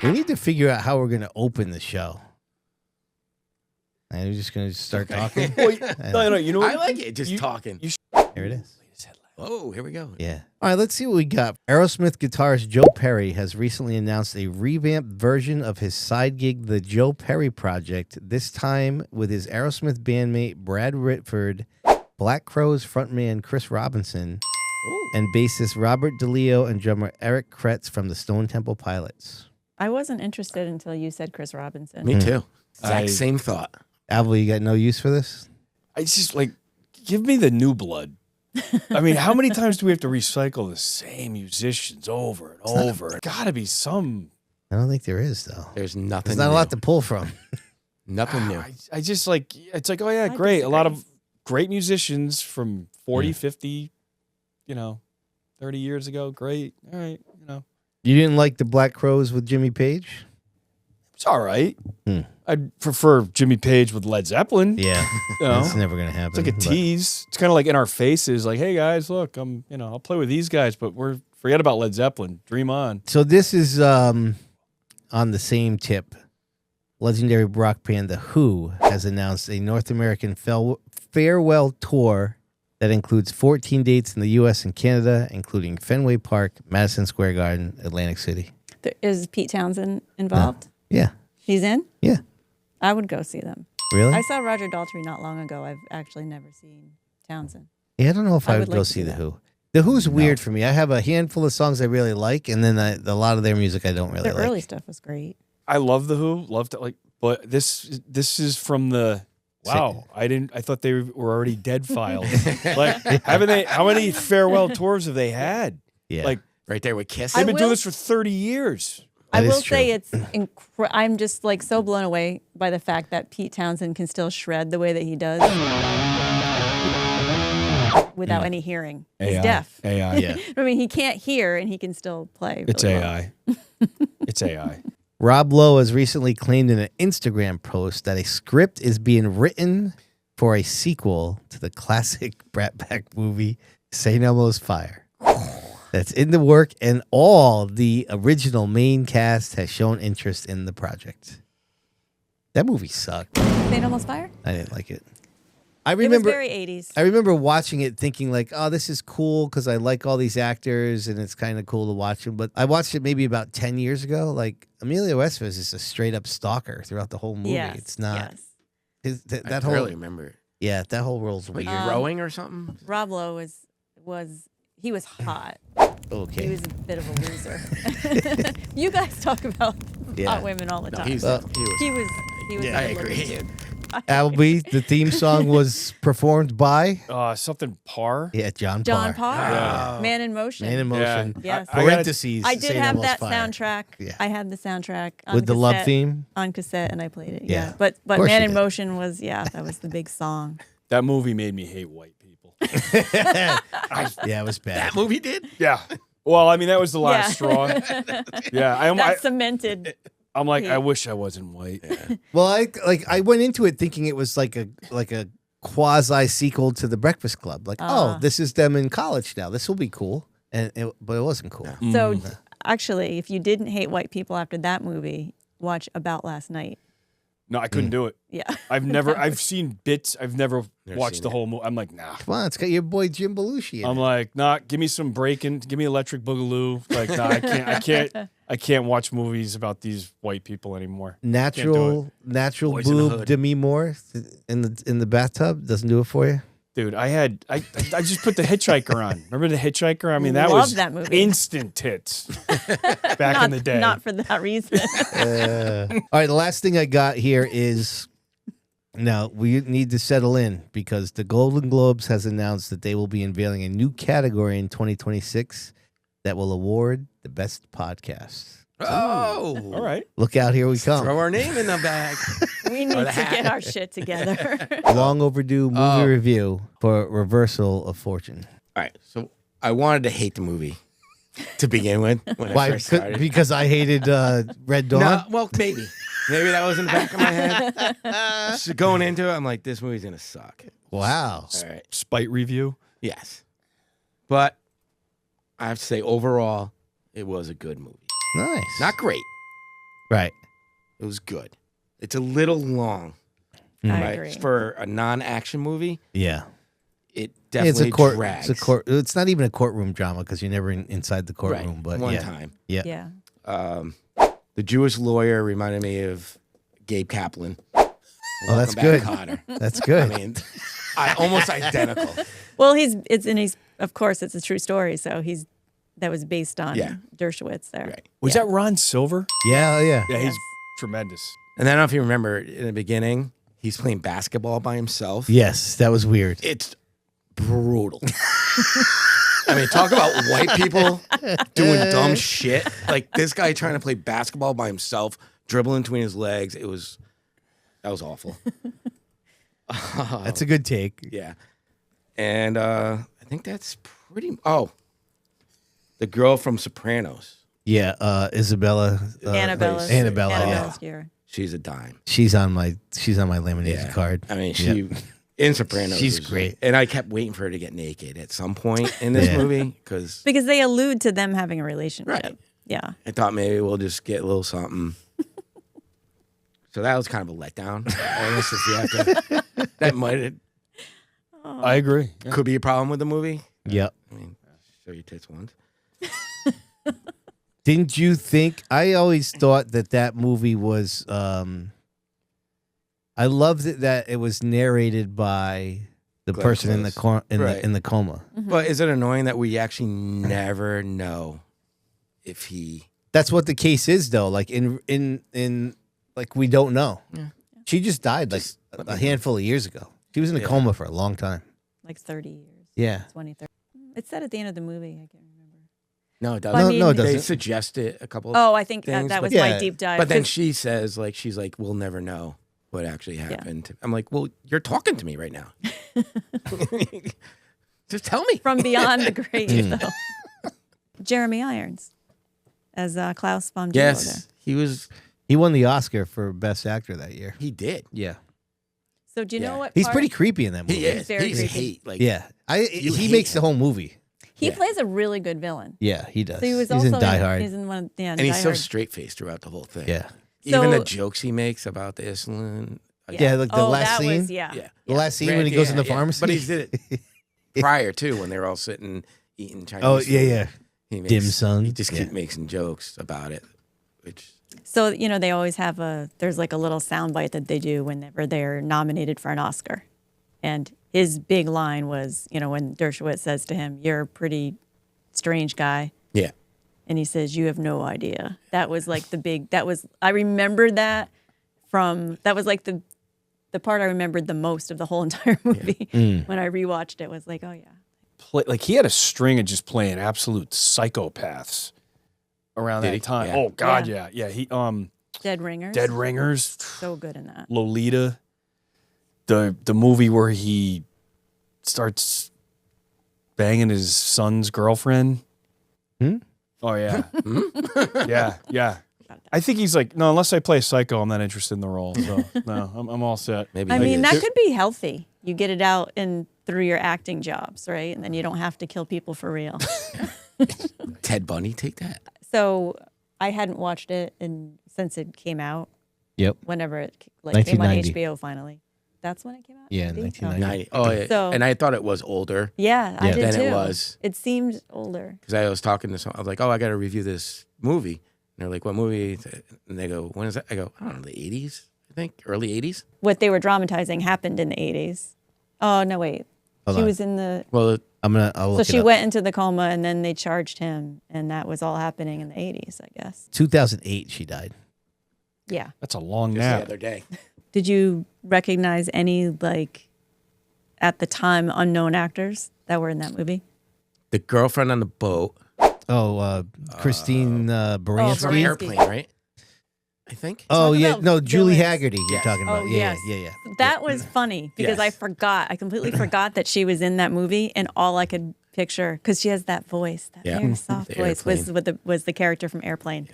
We need to figure out how we're going to open the show. And we're just going to start talking. No, you know what? I like it. Just talking. Here it is. Oh, here we go. Yeah. All right, let's see what we got. Aerosmith guitarist Joe Perry has recently announced a revamped version of his side gig, The Joe Perry Project, this time with his Aerosmith bandmate Brad Whitford, Black Crowes frontman Chris Robinson, and bassist Robert DeLeo and drummer Eric Kretz from the Stone Temple Pilots. I wasn't interested until you said Chris Robinson. Me too. Same thought. Alva, you got no use for this? I just give me the new blood. I mean, how many times do we have to recycle the same musicians over and over? There's got to be some. I don't think there is, though. There's nothing. There's not a lot to pull from. Nothing new. I just it's like, oh yeah, great. A lot of great musicians from 40, 50, 30 years ago. Great. All right. You didn't like the Black Crowes with Jimmy Page? It's all right. I'd prefer Jimmy Page with Led Zeppelin. Yeah. That's never going to happen. It's like a tease. It's kind of like in our faces, like, hey guys, look, I'll play with these guys, but forget about Led Zeppelin. Dream on. So this is on the same tip. Legendary rock band The Who has announced a North American farewell tour that includes 14 dates in the U.S. and Canada, including Fenway Park, Madison Square Garden, Atlantic City. Is Pete Townsend involved? Yeah. He's in? Yeah. I would go see them. Really? I saw Roger Daltrey not long ago. I've actually never seen Townsend. Yeah, I don't know if I would like go to see see The that. Who. The Who's weird for me. I have a handful of songs I really like, and then a lot of their music I don't really Their like. early stuff was great. I love The Who. Loved it. But this is from the. Wow, I thought they were already dead files. How many farewell tours have they had? Yeah. Right there with Kiss. They've been doing this for 30 years. I will say it's I'm just so blown away by the fact that Pete Townsend can still shred the way that he does without any hearing. He's deaf. AI. Yeah. I mean, he can't hear and he can still play. It's really AI. It's AI. Rob Lowe has recently claimed in an Instagram post that a script is being written for a sequel to the classic Brat Pack movie, St. Elmo's Fire. That's in the work, and all the original main cast has shown interest in the project. That movie sucked. St. Elmo's Fire? I didn't like it. It was very 80s. I remember watching it thinking oh, this is cool because I like all these actors and it's kind of cool to watch them. But I watched it maybe about 10 years ago. Emilio Estevez is a straight up stalker throughout the whole movie. Yes, It's not. yes. That I whole barely remember. Yeah, that whole role's Like weird. you're rowing or something? Rob Lowe he was hot. Okay. He was a bit of a loser. You guys talk about hot women all the time. He was. He was. I a good-looking agree. dude. Albie, the theme song was performed by Something Parr. John John Parr. Parr. Yeah. Man in Motion. Man in Motion. Yes. Parentheses. I did St. have Elmo's that Fire. soundtrack. Yeah. I had the soundtrack on With the love cassette- theme? on cassette, and I played it. Yeah. But course Man you in did. Motion was that was the big song. That movie made me hate white people. Yeah, it was bad. That movie did? Yeah. Well, I mean, that was the last straw. Yeah. That cemented. I'm like, I wish I wasn't white. Well, I went into it thinking it was like a quasi sequel to The Breakfast Club. This is them in college now. This will be cool. But it wasn't cool. So actually, if you didn't hate white people after that movie, watch About Last Night. No, I couldn't do it. Yeah. I've seen bits. I've never watched seen the it. whole movie. I'm like, nah. Come on, it's got your boy Jim Belushi in I'm it. like, nah, give me some breaking. Give me Electric Boogaloo. Like, nah, I can't watch movies about these white people anymore. Natural Boys in the boob Hood. Demi Moore in the bathtub doesn't do it for you. Dude, I just put The Hitchhiker on. Remember The Hitchhiker? I mean, that Love was that movie. instant tits back in the day. Not for that reason. All right, the last thing I got here is now we need to settle in because the Golden Globes has announced that they will be unveiling a new category in 2026 that will award the best podcast. Oh. All right. Look out, here we come. Throw our name in the bag. We need to get our shit together. Long overdue movie review for Reversal of Fortune. All right. So I wanted to hate the movie to begin with when I Why? first started. Because I hated Red Dawn? No, well, maybe. Maybe that was in the back of my head. So going into it, I'm like, this movie's going to suck. Wow. All right. Spite review. Yes. But I have to say, overall, it was a good movie. Nice. Not great. Right. It was good. It's a little long. I Right? agree. For a non-action movie, Yeah. it definitely it's a court. drags. It's not even a courtroom drama because you're never inside the courtroom. Right. But One yeah. time. Yeah. Yeah. The Jewish lawyer reminded me of Gabe Kaplan. Oh, that's Welcome back, good. Cotter. That's I good. mean, almost identical. Well, he's of course it's a true story, so that was based on Yeah. Dershowitz there. Right. Was Yeah. that Ron Silver? Yeah. Oh, yeah. Yeah, he's Yes. tremendous. And I don't know if you remember in the beginning, he's playing basketball by himself. Yes, that was weird. It's brutal. I mean, talk about white people doing dumb shit. Like this guy trying to play basketball by himself, dribbling between his legs. That was awful. That's a good take. Yeah. And I think that's pretty. Oh, the girl from Sopranos. Yeah, Isabella. Annabella. Annabella, yeah. Annabella's Cure. She's a dime. She's on my laminated card. I mean, she in Sopranos. She's was- great. And I kept waiting for her to get naked at some point in this Yeah. movie because Because they allude to them having a relationship. Right. Yeah. I thought maybe we'll just get a little something. So that was kind of a letdown. I guess if you have to, that might I agree. Yeah. could be a problem with the movie. Yep. I mean, show your tits once. Didn't you think? I always thought that movie was. I loved it that it was narrated by the Glenn person in the Close. Right. in the coma. But is it annoying that we actually never know if he? That's what the case is, though. Like in like we don't know. Yeah. She just died like a handful of years ago. She was in a Yeah. coma for a long time. Like 30 years. Yeah. 20, 30. It said at the end of the movie. I can't remember. No, it Well, doesn't. I mean- No, it They doesn't. suggest it a couple. Oh, I think things, that but- was my Yeah. deep dive. But then 'cause- she says, she's like, we'll never know what actually happened. I'm like, well, you're talking to me right now. Just tell me. from beyond the grave, Mm. though. Jeremy Irons as Klaus von Bülow Yes, there. He won the Oscar for Best Actor that year. he did. Yeah. So do you Yeah. know what He's part- pretty creepy in that movie. He is. very He's creepy. hate. Like, Yeah. You He hate makes the him. whole movie. He Yeah. plays a really good villain. Yeah, he does. So he was he's also in Die Hard. He's in one of and he's Die so Hard. straight faced throughout the whole thing. Yeah. Even So- the jokes he makes about the insulin. Yeah, like the last that scene. Was, yeah. Yeah. The last scene when he goes in the pharmacy. But he did it prior too, when they were all sitting eating Chinese. Oh, food. yeah, yeah. He Dim sum. He just Yeah. keeps making jokes about it, which So, they always have there's like a little soundbite that they do whenever they're nominated for an Oscar. And his big line was, when Dershowitz says to him, "You're a pretty strange guy." yeah. And he says, "You have no idea." That was like I remembered that that was like the part I remembered the most of the whole entire movie. When I rewatched it, was like, oh yeah. Like he had a string of just playing absolute psychopaths around Did that he? time. Yeah. Oh God, yeah. He Dead Ringers. Dead Ringers, So good in that. Lolita, the movie where he starts banging his son's girlfriend. Oh yeah, yeah. I think he's like, no, unless I play psycho, I'm not interested in the role. So no, I'm all set. Maybe. I he mean, is. that could be healthy. You get it out through your acting jobs, right? And then you don't have to kill people for real. Ted Bundy take that. So I hadn't watched it since it came out. Yep. Whenever it came on 1990. HBO finally. That's when it came out? Yeah, maybe? 1990. Oh, yeah. So- And I thought it was older Yeah, I Yeah. did than too. it was. It seemed older. Because I was talking to someone. I was like, oh, I got to review this movie. And they're like, what movie? And they go, when is that? I go, I don't know, the 80s, I think, early 80s. What they were dramatizing happened in the 80s. Oh, no, wait. Hold She on. was in the... Well, I'll So look she it up. went into the coma and then they charged him. And that was all happening in the 80s, I guess. 2008 she died. Yeah. That's a long just the nap. other day. Did you recognize any, at the time, unknown actors that were in that movie? The girlfriend on the boat. Oh, Christine From Baranski. Baranski. Airplane, right? I think. Oh, Talk yeah. about No, Julie villains. Haggerty you're Yes. talking about. Oh, Yeah, yes. yeah. That was funny because Yes. I forgot. I completely forgot that she was in that movie, and all I could picture, because she has that voice, that Yeah. very soft The voice, was the character from Airplane.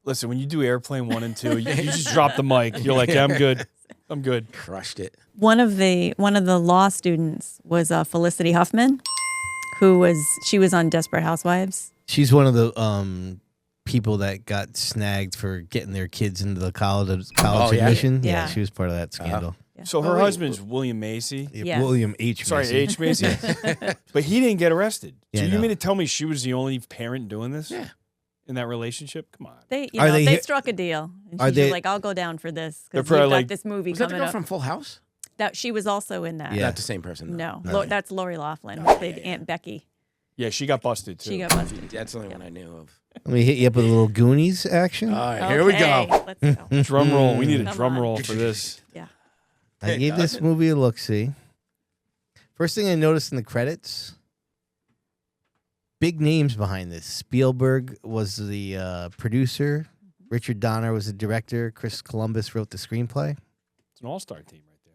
Listen, when you do Airplane 1 and 2, you just drop the mic. You're like, yeah, I'm good. I'm good. Crushed it. One of the law students was Felicity Huffman, She was on Desperate Housewives. She's one of the people that got snagged for getting their kids into the college admission. Yeah. She was part of that scandal. So her husband's William Macy. Yeah. William H. Sorry, Macy. H. Macy. But he didn't get arrested. So Yeah, you no. mean to tell me she was the only parent doing this? Yeah. In that relationship? Come on. They struck a deal. And Are she's they- like, I'll go down for this They're because probably you've got like- this movie Was that the coming girl up. from Full House? That she was also in that. Yeah. Not the same person. No, No. That's Lori Loughlin, who played Aunt Becky. Yeah, she got busted too. She got busted. That's the only one I knew of. Let me hit you up with a little Goonies action. All right, here we go. Okay, Let's go. Drum roll. We need a Come drum on. roll for this. Yeah. I gave this movie a look-see. First thing I noticed in the credits, big names behind this. Spielberg was the producer. Richard Donner was the director. Chris Columbus wrote the screenplay. It's an all-star team right there.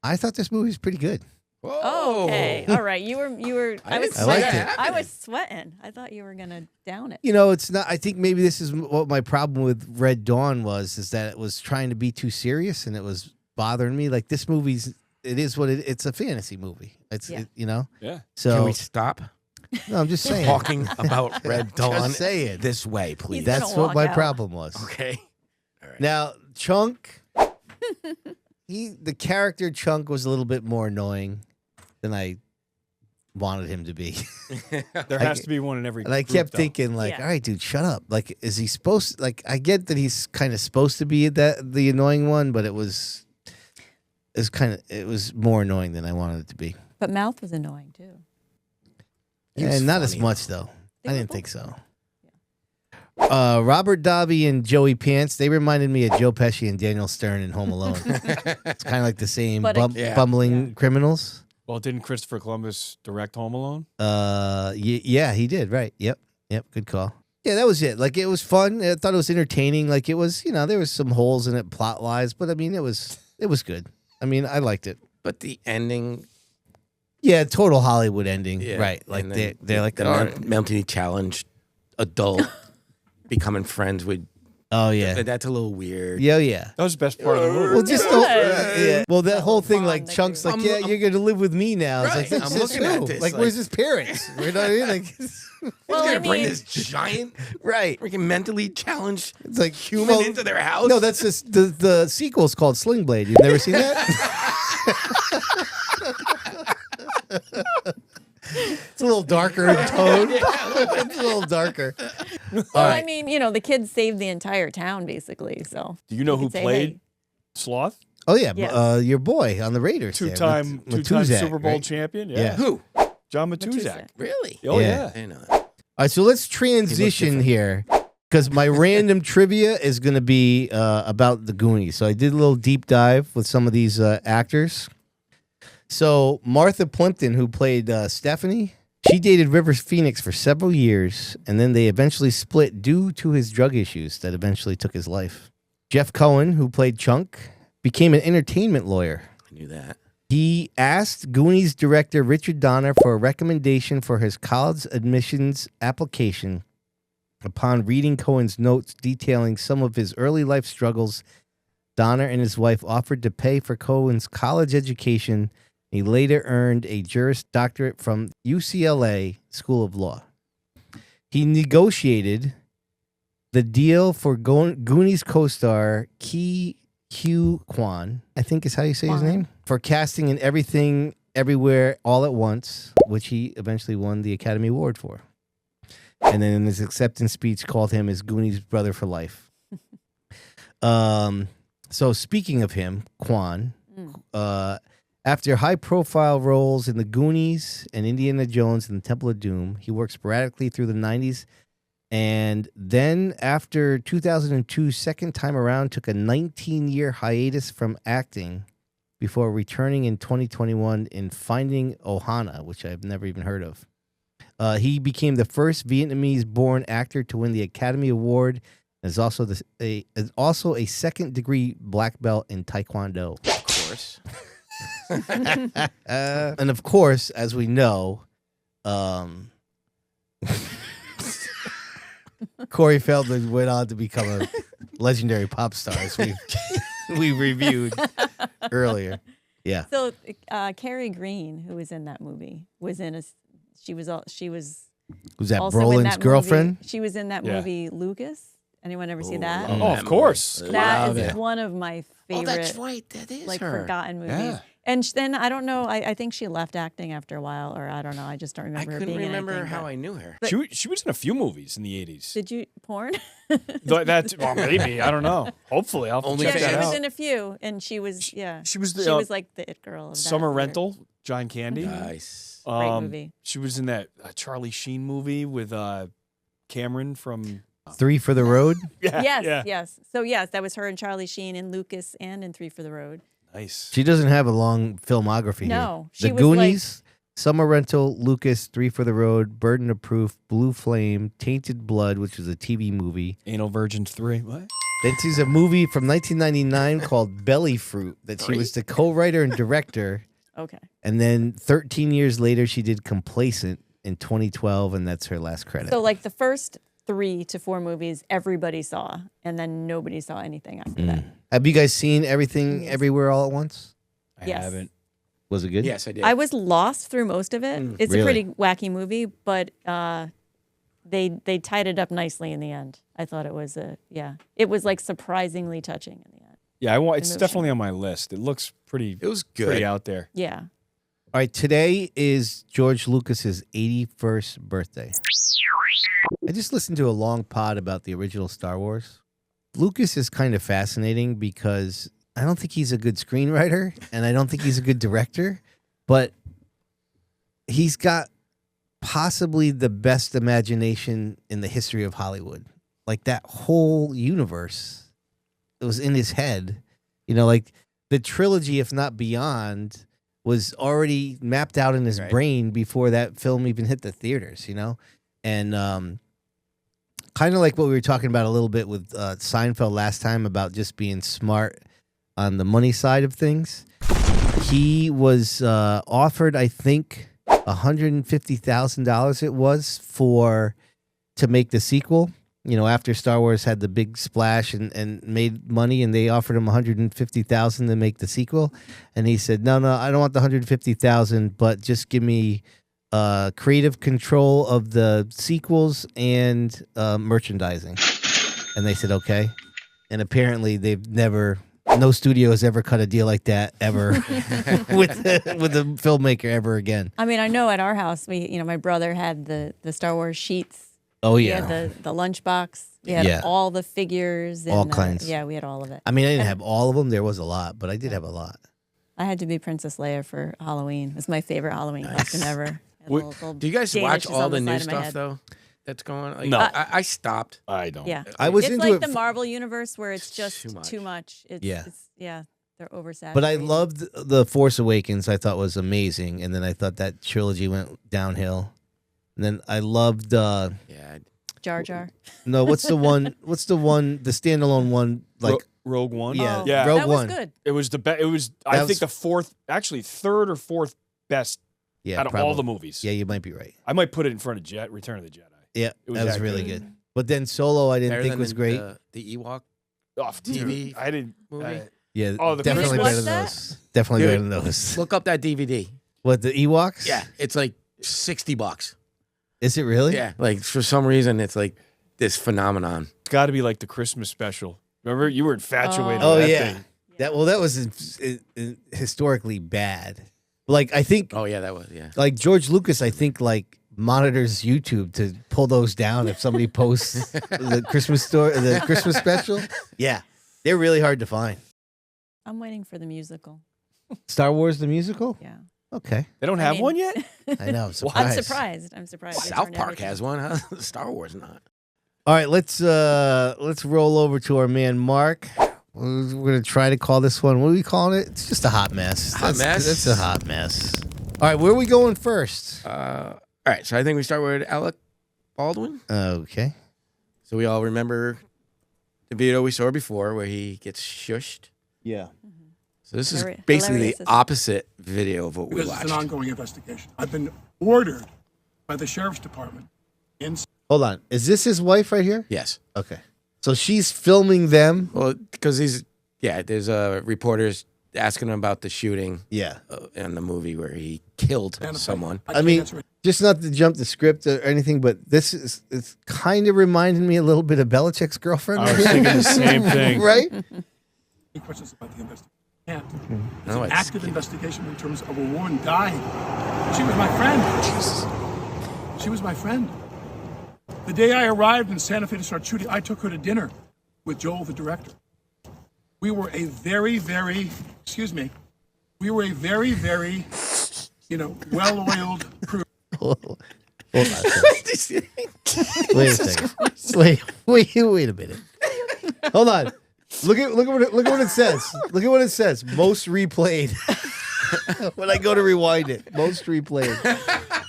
I thought this movie was pretty good. Whoa. Oh, okay. All right. You were. I was didn't see sweating. that I was sweating. I thought you were gonna down it. You know, it's not. I think maybe this is what my problem with Red Dawn was, is that it was trying to be too serious, and it was bothering me. Like this movie's, it is what it's a fantasy movie. It's Yeah. you know. Yeah. So Can we stop no, I'm just saying. talking about Red Dawn Just saying. this way, please? He's That's gonna what walk my out. problem was. Okay. All right. Now, Chunk, the character Chunk was a little bit more annoying than I wanted him to be. There has to be one in every And I group, kept though. thinking, like, Yeah. all right, dude, shut up. Like, is he supposed like, I get that he's kind of supposed to be the annoying one, but it was more annoying than I wanted it to be. But Mouth was annoying too. He was And not as funny, much, though. though. They I were didn't both think so. Robert Davi and Joey Pants, they reminded me of Joe Pesci and Daniel Stern in Home Alone. It's kind of like the same But Yeah. bumbling criminals. Well, didn't Christopher Columbus direct Home Alone? Yeah, he did. Right. Yep. Good call. Yeah, that was it. Like, it was fun. I thought it was entertaining. Like, it was, there was some holes in it plot wise, but I mean, it was good. I mean, I liked it. But the ending, Yeah, total Hollywood ending. yeah, Right. Like and then they're like, the mentally challenged adult becoming friends with. oh yeah. That's a little weird. Yeah. That was the best part of the movie. Well, just yeah. Well, that whole thing, fun like that Chunk's they like, were- yeah, you're gonna live with me now. It's like, Right, that's I'm just looking at who? this, Like, like- where's his parents? You know what I mean? Like, Well, He's I gonna bring mean, this giant, right. freaking mentally challenged It's like human into their house. No, that's just the sequel's called Sling Blade. You've never seen that? It's a little darker in tone. It's a little darker. well, All I right. mean, the kids saved the entire town basically. So Do you know who could say, played hey. Sloth? Oh yeah, Yes. your boy on the Raiders. there, Two-time Matuzak, Super Bowl right? champion. Yeah. Who? John Matuzak. Matuzak. Really? Oh, Yeah. yeah. I didn't know that. All right, so let's transition here because my random trivia is going to be about the Goonies. So I did a little deep dive with some of these actors. So Martha Plimpton, who played Stephanie, she dated River Phoenix for several years, and then they eventually split due to his drug issues that eventually took his life. Jeff Cohen, who played Chunk, became an entertainment lawyer. I knew that. He asked Goonies director Richard Donner for a recommendation for his college admissions application. Upon reading Cohen's notes detailing some of his early life struggles, Donner and his wife offered to pay for Cohen's college education. He later earned a Juris Doctorate from UCLA School of Law. He negotiated the deal for Goonies co-star Hugh Kwan, I think is how you say his Kwan. name, for casting in Everything Everywhere All at Once, which he eventually won the Academy Award for. And then in his acceptance speech called him his Goonies brother for life. So speaking of him, Kwan, after high-profile roles in The Goonies and Indiana Jones and the Temple of Doom, he worked sporadically through the 90s. And then after 2002's second time around, took a 19-year hiatus from acting before returning in 2021 in Finding Ohana, which I've never even heard of. He became the first Vietnamese-born actor to win the Academy Award and is also a second-degree black belt in Taekwondo. Of course. And of course, as we know, Corey Feldman went on to become a legendary pop star, as we reviewed earlier. Yeah. So Carrie Green, who was in that movie, She was Was that also in Brolin's that girlfriend? Movie. She was in that movie Lucas. Anyone ever see that? Oh, of course. That is one of my favorite. Oh, that's right. That is like her. forgotten movies. Yeah. And then I don't know. I think she left acting after a while, or I don't know. I just don't remember. I her couldn't being remember in anything, how but- I knew her. She was in a few movies in the 80s. Did you porn? Well, maybe. I don't know. Hopefully. I'll Only check Yeah, that she out. was in a few, and she was She was like the it girl. Of that Summer theater. Rental, John Candy. Nice. Great movie. She was in that Charlie Sheen movie with Cameron from 3 for the Road. Yes. So yes, that was her and Charlie Sheen and Lucas and in 3 for the Road. Nice. She doesn't have a long filmography No, here. she The was Goonies, Summer Rental, Lucas, 3 for the Road, Burden of Proof, Blue Flame, Tainted Blood, which was a TV movie. Anal Virgin 3. What? Then she's a movie from 1999 called Belly Fruit that she was the co-writer and director. Okay. And then 13 years later, she did Complacent in 2012, and that's her last credit. So like the first 3 to 4 movies everybody saw, and then nobody saw anything after that. Have you guys seen Everything Everywhere All at Once? I Yes. haven't. Was it good? Yes, I did. I was lost through most of it. It's Really? a pretty wacky movie, but they tied it up nicely in the end. I thought it was it was like surprisingly touching in the end. Yeah, it's Emotional. definitely on my list. It looks pretty. It was good. Pretty out there. Yeah. All right, today is George Lucas's 81st birthday. I just listened to a long pod about the original Star Wars. Lucas is kind of fascinating because I don't think he's a good screenwriter and I don't think he's a good director, but he's got possibly the best imagination in the history of Hollywood. Like that whole universe, it was in his head. You know, like the trilogy, if not beyond, was already mapped out in his brain before that film even hit the theaters, you know? And kind of like what we were talking about a little bit with Seinfeld last time about just being smart on the money side of things. He was offered, I think, $150,000 it was to make the sequel. You know, after Star Wars had the big splash and made money, and they offered him $150,000 to make the sequel, and he said, "No, I don't want the $150,000, but just give me creative control of the sequels and merchandising." And they said, "Okay." And apparently, no studio has ever cut a deal like that ever with a filmmaker ever again. I mean, I know at our house, my brother had the Star Wars sheets. Oh We yeah, had the lunchbox. We had all the figures. And, all kinds. Yeah, we had all of it. I mean, I didn't have all of them. There was a lot, but I did have a lot. I had to be Princess Leia for Halloween. It was my favorite Halloween costume ever. Do you guys watch all the new stuff though? That's going on? Like, No. I stopped. I don't. Yeah, I was it's into like it the Marvel universe where it's just Too much. It's they're oversaturated. But I loved The Force Awakens. I thought was amazing, and then I thought that trilogy went downhill. And then I loved Yeah. Jar Jar. no, what's the one? The standalone one? Like Rogue One. Yeah, Oh, yeah. Rogue that was One. good. It was the best. It was. That I was- think the third or fourth best yeah, out of probably. all the movies. Yeah, you might be right. I might put it in front of Return of the Jedi. Yeah, It was that was that really good. good. But then Solo, I didn't Better think than was great. The Ewok. Off TV. I didn't. movie? Yeah, Oh, the definitely Christmas- better than Watch those. Definitely Dude. better than those. Look up that DVD. What, the Ewoks? Yeah, it's like $60. Is it really? Yeah, like for some reason it's like this phenomenon. It's got to be like the Christmas special. Remember, you were infatuated. Oh with that yeah. thing. That was historically bad. Like I think, Oh yeah, that was like George Lucas, I think like monitors YouTube to pull those down if somebody posts the Christmas special. Yeah, they're really hard to find. I'm waiting for the musical. Star Wars the musical. Yeah. Okay, They don't I have mean- one yet. I know. I'm I'm surprised. surprised. I'm surprised. They South turned Park everything- has one, huh? Star Wars not. All right, let's roll over to our man Mark. We're gonna try to call this one. What are we calling it? It's just a hot mess. Hot mess? It's a hot mess. All right, where are we going first? All right, so I think we start with Alec Baldwin. Okay. So we all remember the video we saw before where he gets shushed. Yeah. So this is Hilarious. basically Hilarious. the opposite video of what we Because it's an watched. ongoing investigation. I've been ordered by the sheriff's department in Hold on. Is this his wife right here? Yes. Okay. So she's filming them. Well, because there's reporters asking him about the shooting Yeah. in the movie where he killed someone. I mean, just not to jump the script or anything, but it's kind of reminding me a little bit of Belichick's girlfriend. I was thinking the same thing. Right? Any questions about the investigation? Can't. It's No, an it's- active investigation in terms of a woman dying. She was my friend. Jesus. She was my friend. The day I arrived in Santa Fe to start shooting, I took her to dinner with Joel, the director. We were a very, very, we were a very, very, well-oiled crew. Hold on a second. Wait a second. Wait a minute. Hold on. Look at what it says. Look at what it says. Most replayed. When I go to rewind it, most replayed.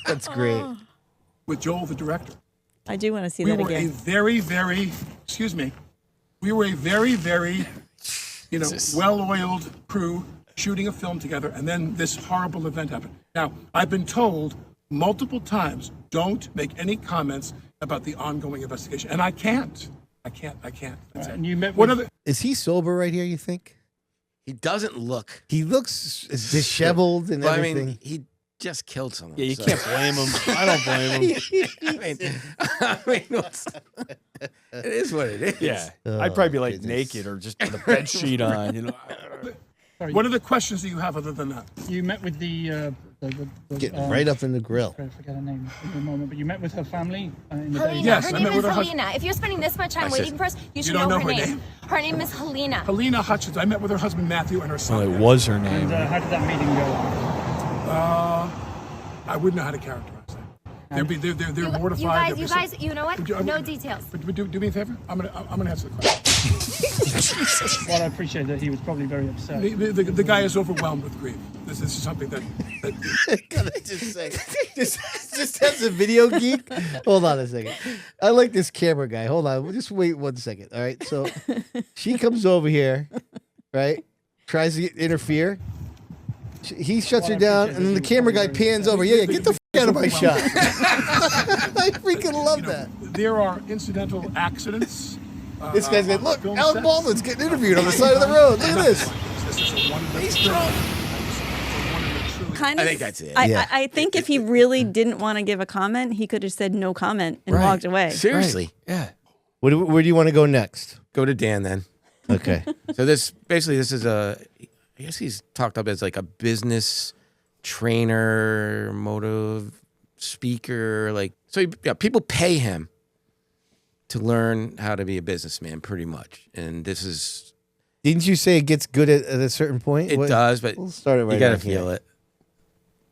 That's great. With Joel, the director. I do want to see We that were a again. very, very, we were a very, very, well-oiled crew shooting a film together, and then this horrible event happened. Now, I've been told multiple times, don't make any comments about the ongoing investigation, and I can't. That's it. And you met What with, other? Is he sober right here, you think? He doesn't look. He looks disheveled and Well, I everything. mean, he just killed someone. Yeah, you so- can't blame him. I don't blame him. It is what it is. Yeah, I'd probably be like goodness. naked or just with a bed sheet on. You know, What other questions do you have other than that? you met with the Getting right up in the grill. I forget her name at the moment, but you met with her family in the Helena. day. Yes, her I name met is with her Helena. If you're spending this much time waiting for us, you should don't know know her her name. name? Her name is Helena. Helena Hutchins. I met with her husband Matthew and her son. well, it was her name. And how did that meeting go? I wouldn't know how to characterize that. They're mortified. You guys, you know what? No details. But do me a favor. I'm gonna answer the question. Well, I appreciate that he was probably very upset. The guy is overwhelmed with grief. This is something that Gotta just say, just as a video geek. Hold on a second. I like this camera guy. Hold on. Just wait 1 second. All right. So she comes over here, right? Tries to interfere. He shuts her down, and then the camera guy pans over. Yeah, get the f out of my shot. I freaking love that. there are incidental accidents. This guy's like, look, film Alec sets. Baldwin's getting interviewed on the side of the road. Look at this. This is a wonderful. Kind of, I think that's it. Yeah. I think if he really didn't want to give a comment, he could have said no comment and Right. walked away. Seriously. Yeah. Where do you want to go next? Go to Dan then. Okay. So this is I guess he's talked up as like a business trainer, motive speaker, like so. People pay him to learn how to be a businessman, pretty much. And this is Didn't you say it gets good at a certain point? it What- does, but We'll start it right you got to on here. feel it.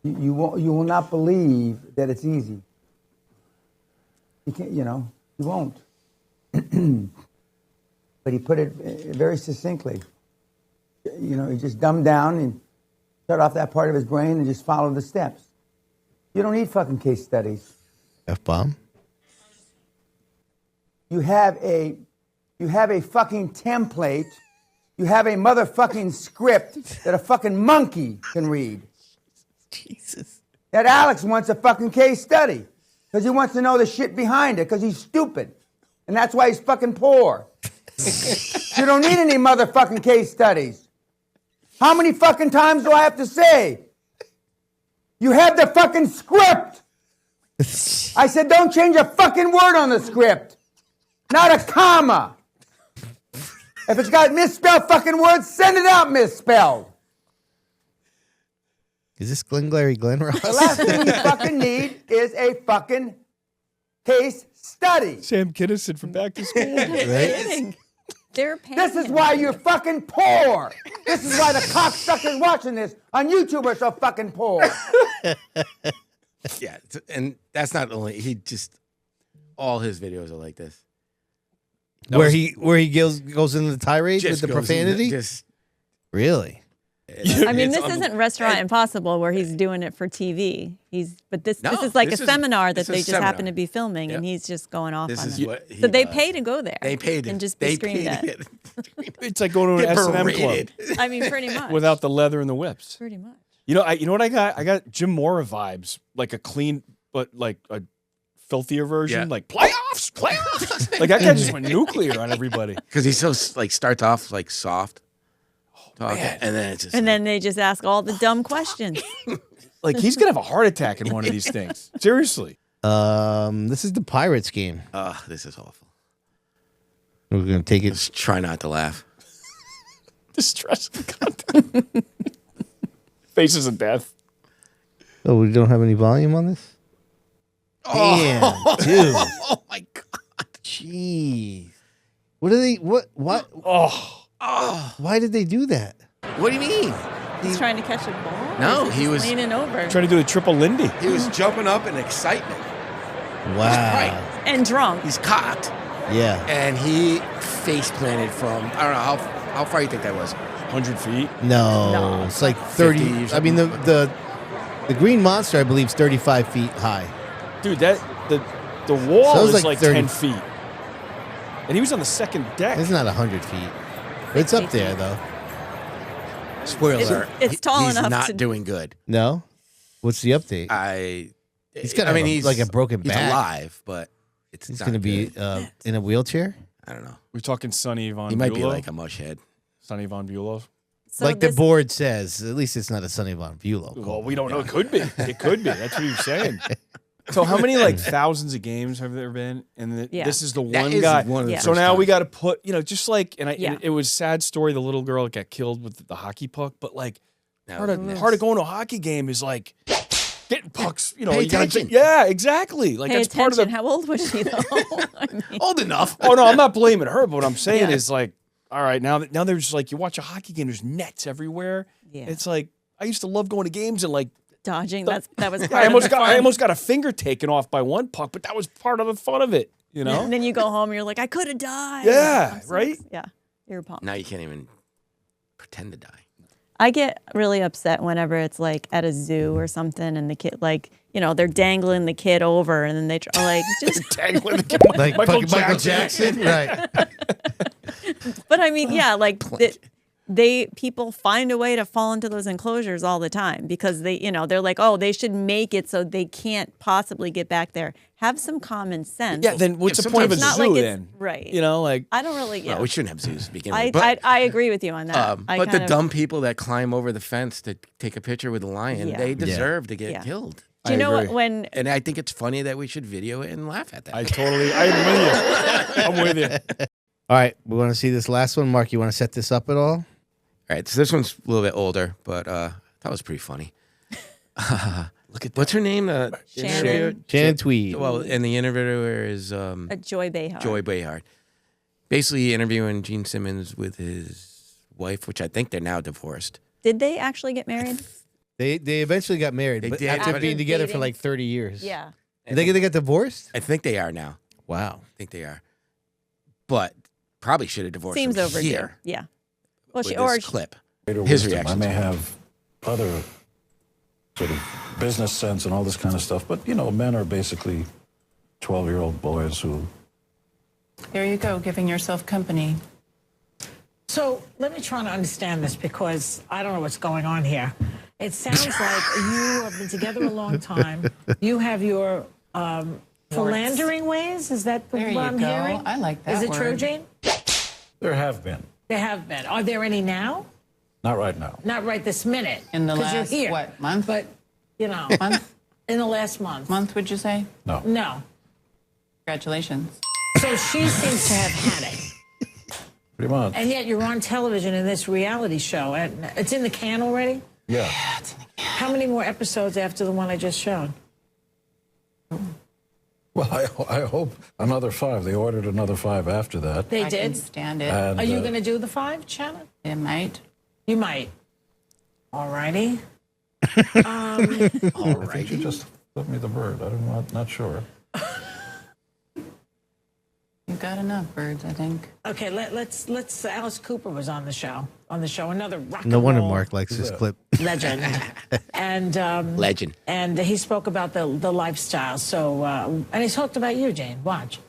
You will not believe that it's easy. You can't, you won't. But he put it very succinctly. He just dumbed down and shut off that part of his brain and just followed the steps. You don't need fucking case studies. F-bomb? You have a fucking template. You have a motherfucking script that a fucking monkey can read. Jesus. That Alex wants a fucking case study because he wants to know the shit behind it because he's stupid. And that's why he's fucking poor. You don't need any motherfucking case studies. How many fucking times do I have to say? You have the fucking script. I said don't change a fucking word on the script. Not a comma. If it's got misspelled fucking words, send it out misspelled. Is this Glengarry Glen Ross? The last thing you fucking need is a fucking case study. Sam Kinison from Back to School. Kidding. They're paying This is him. why you're fucking poor. This is why the cocksuckers watching this on YouTube are so fucking poor. Yeah, and that's not only all his videos are like this. where he goes into the tirade with Just the goes profanity? into- just Really? I mean, It's this isn't Restaurant Impossible where he's doing it for TV. This No, is like this a is- seminar that this is they a just seminar. happen to be filming, and Yep. he's just going off This on is it. what he So they does. pay to go there. They paid it. and just be They screamed paid at. it. It's like going to an Get S&M club berated. I mean, pretty much. without the leather and the whips. pretty much. You know what I got? I got Jim Mora vibes, like a clean, but like a filthier version, Yeah. like playoffs. Like that guy just went nuclear on everybody. Because he starts off like soft talking, and then it's just And then they just ask all the dumb questions. Like he's gonna have a heart attack in one of these things. Seriously. This is the Pirates game. This is awful. We're gonna take it. Just try not to laugh. Distressing content. Faces of death. Oh, we don't have any volume on this? Damn, dude. Oh my God. Jeez. What are they? What? Why did they do that? What do you mean? He's trying to catch a ball. No, Or is he was leaning over Trying to do a triple Lindy. He was jumping up in excitement. Wow. Right. and drunk. He's cocked. Yeah. And he face planted from, I don't know, how far you think that was? 100 feet. No, it's like 30. 50 or I mean, the Green Monster, I believe, is 35 feet high. Dude, the wall So it was is like like 30 10 feet. And he was on the second deck. It's not 100 feet. It's up there, though. Spoiler alert. It's tall he's enough not to- doing good. No? What's the update? He's got he's like a broken he's back. alive, but He's not going to be good. in a wheelchair? I don't know. We're talking Sonny Von He might be Bulow. like a mushhead. Sonny Von Bulow. So Like the this- board says. At least it's not a Sonny Von Bulow. Well, we don't know. It could be. It could be. That's what you're saying. So how many like thousands of games have there been? And Yeah. this is the That one is guy. one of the Yeah. So first now we times. got to put, just like, and Yeah. it was a sad story. The little girl that got killed with the hockey puck, but like part of going to a hockey game is like getting pucks. Pay You gotta, attention. yeah, exactly. Like Pay that's part of attention. the. How old was she though? I mean, Old enough. Oh no, I'm not blaming her. But what I'm saying Yeah. is like, all right, now there's like you watch a hockey game. There's nets everywhere. Yeah. It's like I used to love going to games and like. dodging. That was part I of the fun. almost got a finger taken off by one puck, but that was part of the fun of it, And then you go home and you're like, I could have died. Yeah, I'm so right? Yeah. You're pumped. Now you can't even pretend to die. I get really upset whenever it's like at a zoo or something and the kid, like, they're dangling the kid over and then they try, like, just. Dangling the kid, Like Michael Michael Jackson. Jackson? Right. But I mean, yeah, like people find a way to fall into those enclosures all the time because they're like, oh, they should make it so they can't possibly get back there. Have some common sense. Yeah, then what's the point of a It's not zoo like it's then? right. Like I don't really. Yeah, Well, we shouldn't have zoos to begin I, with. But, I agree with you on that. but the dumb people that climb over the fence to take a picture with a lion, Yeah. they deserve to get Yeah. killed. Do you know what agree. when And I think it's funny that we should video it and laugh at that. I'm with you. I'm with you. All right. We want to see this last one. Mark, you want to set this up at all? All right, so this one's a little bit older, but that was pretty funny. Look at what's her name? Shannon Tweed. Well, and the interviewer is Joy Behar. Joy Behar. Basically interviewing Gene Simmons with his wife, which I think they're now divorced. Did they actually get married? They eventually got married, They but did, after but- being together for dating. like 30 years. Yeah. Did they get divorced? I think they are now. Wow. I think they are. But probably should have divorced Seems him overdue. here Yeah. Well, with she this clip. Greater His wisdom. reaction. I may have other sort of business sense and all this kind of stuff, but men are basically 12-year-old boys who. There you go, giving yourself company. So let me try to understand this because I don't know what's going on here. It sounds like you have been together a long time. You have your philandering ways. Is that There what you I'm go. hearing? I like that Is it true, word. Jane? There have been. There have been. Are there any now? Not right now. Not right this minute. In the 'cause last, you're here. what, month? But, Month? in the last month. Month, would you say? No. No. Congratulations. So she seems to have had it. Pretty much. And yet you're on television in this reality show. And it's in the can already? Yeah. How many more episodes after the one I just showed? Well, I hope another 5. They ordered another 5 after that. They I did? can stand it. And, Are you going to do the 5, Shannon? It might. You might. All righty. I think you just flipped me the bird. I'm not sure. You've got enough birds, I think. Okay, let's. Alice Cooper was on the show. Another rock No and wonder roll Mark likes this clip. legend, and Legend. and he spoke about the lifestyle. So and he talked about you, Jane. Watch.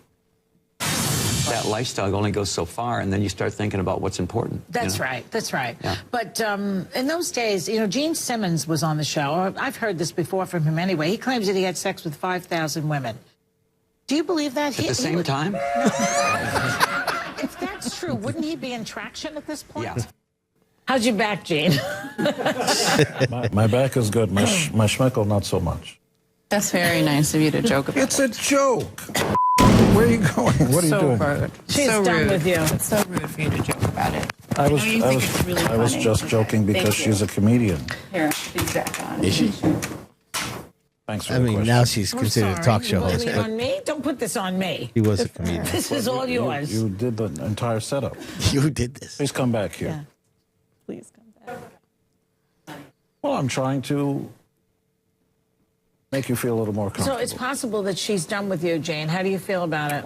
That lifestyle only goes so far, and then you start thinking about what's important. That's right. That's right. Yeah. But in those days, Gene Simmons was on the show. I've heard this before from him anyway. He claims that he had sex with 5,000 women. Do you believe that? At the same time? If that's true, wouldn't he be in traction at this point? Yeah. How's your back, Gene? My back is good. My schmeckle, not so much. That's very nice of you to joke about. It's a joke. Where are you going? What are you doing? Rude. She's so done rude. with you. It's so rude for you to joke about it. I was know you think it's really funny. just joking because Thank you. she's a comedian. Here, these back on. Is she? Thanks for I the mean, question. now she's I'm considered a sorry. talk show You host, blame it but on me? Don't put this on me. he was a comedian. This is all yours. You did the entire setup. You did this. Please come back here. Yeah. Please come back. Well, I'm trying to make you feel a little more So comfortable. it's possible that she's done with you, Jane. How do you feel about it?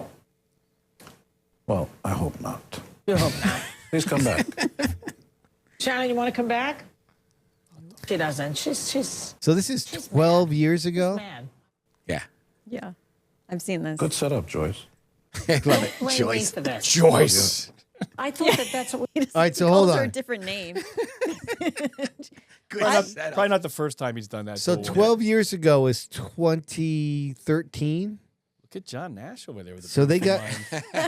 Well, I hope not. You hope not. Please come back. Shannon, you want to come back? She doesn't. She's So this is 12 years ago. mad. Yeah. Yeah. I've seen this. Good setup, Joyce. I love it. Blame me Joyce. for this. Joyce. I thought that's what we All right, so He hold calls her on. a different name. Good Probably not the first time he's done that. So to a woman. 12 years ago is 2013. Look at John Nash over there with the So they got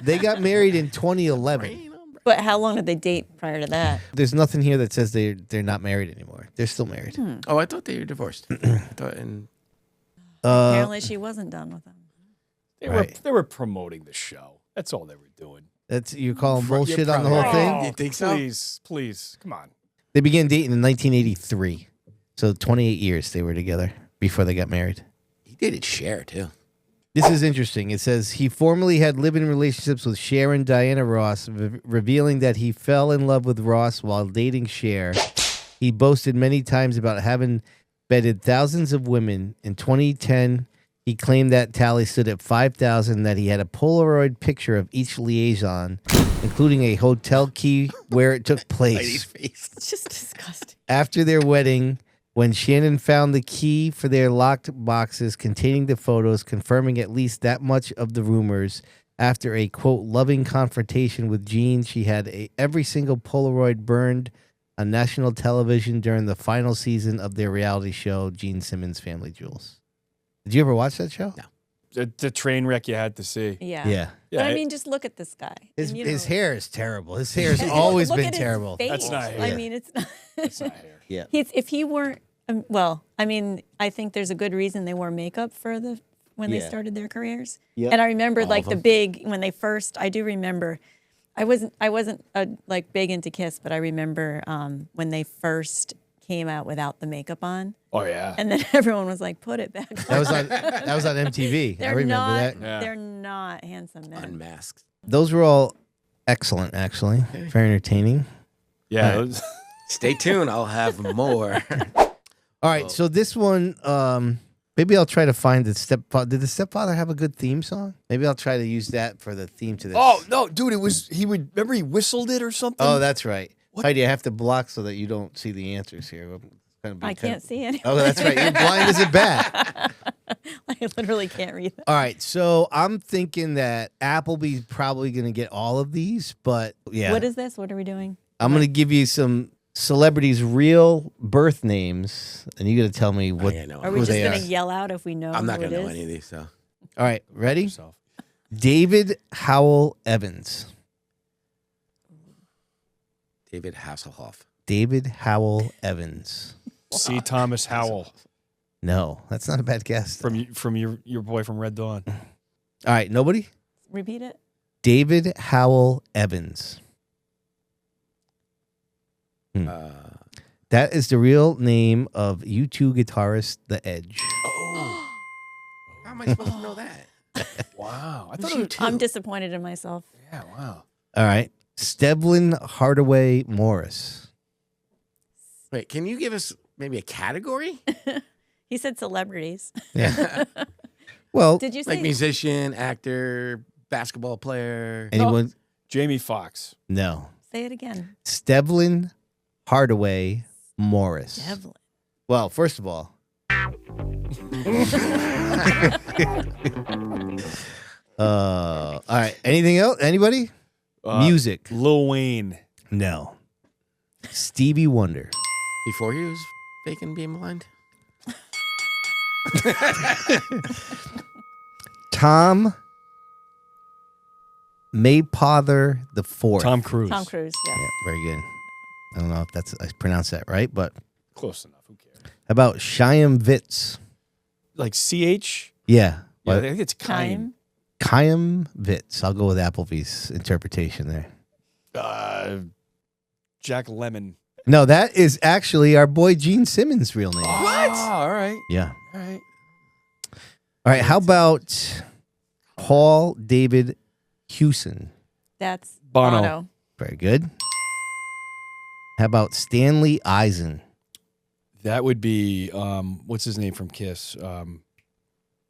they got married in 2011. But how long did they date prior to that? There's nothing here that says they're not married anymore. They're still married. Oh, I thought they were divorced. I thought in Apparently she wasn't done with him. They were promoting the show. That's all they were doing. That's you calling You're bullshit on the whole probably thing? right. You think so? Please, come on. They began dating in 1983. So 28 years they were together before they got married. he dated Cher too. This is interesting. It says he formerly had live-in relationships with Cher and Diana Ross, revealing that he fell in love with Ross while dating Cher. He boasted many times about having bedded thousands of women. In 2010, he claimed that tally stood at 5,000, that he had a Polaroid picture of each liaison, including a hotel key where it took place. It's just disgusting. After their wedding, when Shannon found the key for their locked boxes containing the photos, confirming at least that much of the rumors, after a, quote, loving confrontation with Gene, she had every single Polaroid burned on national television during the final season of their reality show, Gene Simmons Family Jewels. Did you ever watch that show? No. The train wreck you had to see. Yeah. Yeah. Yeah, But I it- mean, just look at this guy. His, And, you his know, hair is terrible. His hair's look always been at his terrible. face. That's not hair. I mean, it's not. That's not hair. Yeah. If he weren't, well, I mean, I think there's a good reason they wore makeup for when they Yeah. started their careers. Yep. And I remember All like of the them. big when they first. I do remember. I wasn't like big into Kiss, but I remember when they first came out without the makeup on, Oh yeah. and then everyone was like, "Put it back on." That was on MTV. I remember not, that. Yeah. They're not handsome men. Unmasked. Those were all excellent, actually. Very entertaining. Yeah. All right. those- Stay tuned. I'll have more. All right, so this one, maybe I'll try to find the stepfather. Did the stepfather have a good theme song? Maybe I'll try to use that for the theme to this. oh no, dude! Remember he whistled it or something. Oh, that's right. Heidi, I have to block so that you don't see the answers here. I'm gonna be I can't see any. Oh, that's right. You're blind as a bat. I literally can't read that. All right, so I'm thinking that Applebee's probably going to get all of these, but yeah. What is this? What are we doing? I'm going to give you some celebrities' real birth names, and you got to tell me what yeah, no, Are we who just they going are. to yell out if we know? I'm not who gonna it know is? any of these. So All right, ready? Yourself. David Howell Evans. David Hasselhoff. David Howell Evans. C. Thomas Howell No, that's not a bad guess. from your boy from Red Dawn. All right, nobody? Repeat it. David Howell Evans. That is the real name of U2 guitarist The Edge. Oh. How am I supposed to know that? Wow, I Who's thought it, I'm disappointed in myself. yeah, wow. All right. Stevlin Hardaway Morris. Wait, can you give us maybe a category? He said celebrities. Yeah. Well, Did you say Like musician, actor, basketball player. anyone? Jamie Foxx. No. Say it again. Stevlin Hardaway Morris. Devlin. Well, first of all, all right. Anything else? Anybody? Music. Lil Wayne. No. Stevie Wonder. Before he was faking being blind? Tom Maypother the Fourth. Tom Cruise. Tom Cruise. Yes. Yeah, very good. I don't know if I pronounced that right, but Close enough. Who cares? how about Chaim Vitz? Like CH? Yeah. Yeah, I think it's Chaim. Chaim Vitz. I'll go with Applebee's interpretation there. Jack Lemmon. No, that is actually our boy Gene Simmons' real name. What? All right. Yeah. All right. All right. How about Paul David Hewson? That's Bono. Bono. Very good. How about Stanley Eisen? That would be what's his name from Kiss?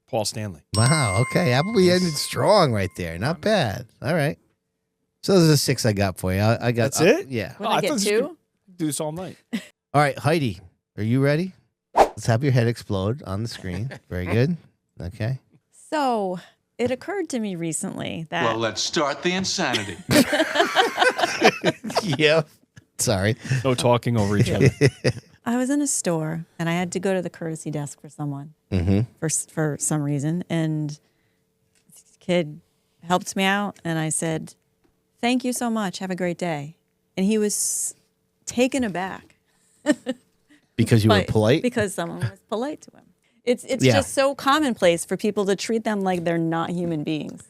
Paul Stanley. Wow. Okay. Appleby ended strong right there. Not bad. All right. So those are the 6 I got for you. I got. That's it? Yeah. Would I get 2? Do this all night. All right, Heidi, are you ready? Let's have your head explode on the screen. Very good. Okay. So it occurred to me recently that. Well, let's start the insanity. Yeah. Sorry. No talking over each other. I was in a store and I had to go to the courtesy desk for someone Mm-hmm. for some reason. And this kid helped me out and I said, "Thank you so much. Have a great day." And he was taken aback. Because you were polite? Because someone was polite to him. It's Yeah. just so commonplace for people to treat them like they're not human beings.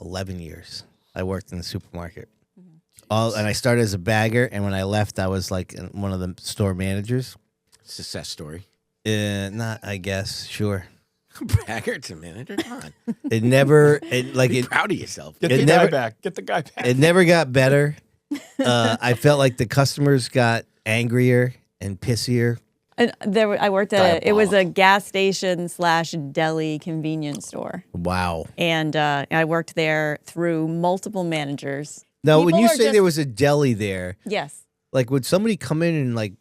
11 years. I worked in the supermarket. And I started as a bagger, and when I left, I was like one of the store managers. Success story. Not, I guess. Sure. Bagger to manager. Come on. It never, Be proud of yourself. Get It the never- guy back. Get the guy back. it never got better. I felt like the customers got angrier and pissier. And I worked at it was a gas station / deli convenience store. Wow. And I worked there through multiple managers. Now, when People you are say just- there was a deli there, Yes. like would somebody come in and like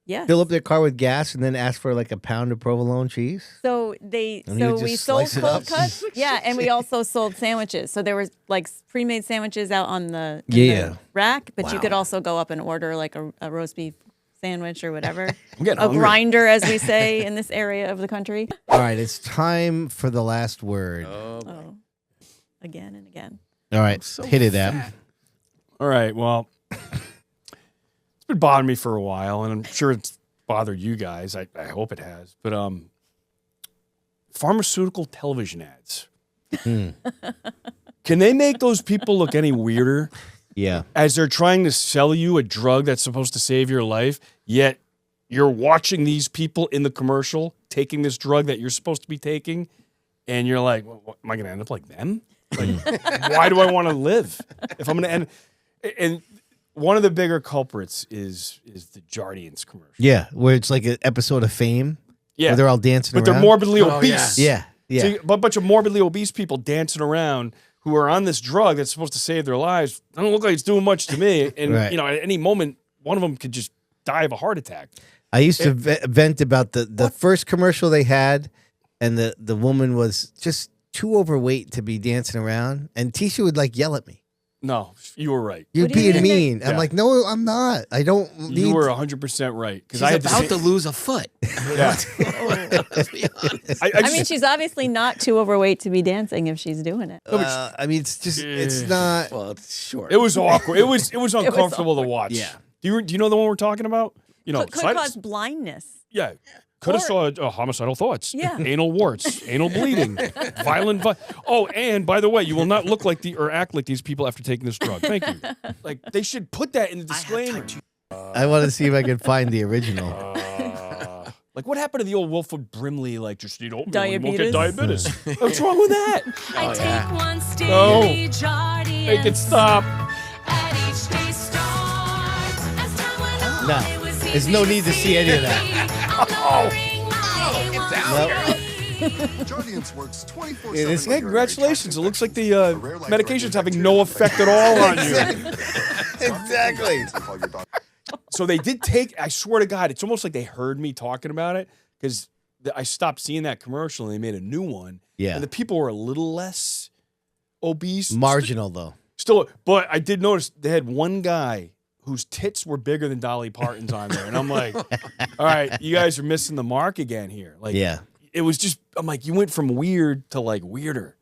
Yes. fill up their car with gas and then ask for like a pound of provolone cheese? So And you would we just sold slice it cold up? cuts. Yeah, and we also sold sandwiches. So there was like pre-made sandwiches out on the, Yeah. the rack, but you Wow. could also go up and order like a roast beef sandwich or whatever. I'm getting a hungry. grinder, as we say in this area of the country. All right, it's time for the last word. Oh, again and again. All right, hit it, App. All right. Well, it's been bothering me for a while, and I'm sure it's bothered you guys. I hope it has. But pharmaceutical television ads. Can they make those people look any weirder? Yeah. As they're trying to sell you a drug that's supposed to save your life, yet you're watching these people in the commercial taking this drug that you're supposed to be taking, and you're like, well, am I going to end up like them? Like, why do I want to live if I'm going to end? And one of the bigger culprits is the Jardiance commercial. Yeah, where it's like an episode of Fame. Yeah, where they're all dancing but around. they're morbidly Oh, obese. Yeah, yeah. So a bunch of morbidly obese people dancing around who are on this drug that's supposed to save their lives. Doesn't look like it's doing much to me. And Right. at any moment, one of them could just die of a heart attack. I used to vent about the first commercial they had, and the woman was just too overweight to be dancing around, and Tisha would like yell at me. No, you were right. You're What do you being mean? mean. I'm Yeah. like, no, I'm not. I don't need. You were 100% right. She's I had about the to lose a foot. Yeah. Let's be honest. I mean, she's obviously not too overweight to be dancing if she's doing it. I mean, it's just, it's not. Well, it's short. It was awkward. It was uncomfortable to watch. Yeah. Do you know the one we're talking about? You know, Could cause blindness. yeah. Could have saw homicidal thoughts. Yeah. Anal warts, anal bleeding, violent. And by the way, you will not look like or act like these people after taking this drug. Thank you. Like they should put that in the disclaimer. I want to see if I can find the original. Like what happened to the old Wilford Brimley? Like just eat oatmeal and you won't get Diabetes? diabetes. What's wrong with that? I take one steely No. Jardiance. Make it stop. At each day starts. As time went on, No. it was There's no need to see any of that. Jardiance works 24/7. Yeah, this guy, congratulations. It looks like the medication's having no effect at all on you. Exactly. So they did take, I swear to God, it's almost like they heard me talking about it because I stopped seeing that commercial and they made a new one. Yeah. And the people were a little less obese. Marginal though. Still, but I did notice they had one guy whose tits were bigger than Dolly Parton's on there. And I'm like, all right, you guys are missing the mark again here. Like, Yeah. it was just, I'm like, you went from weird to like weirder.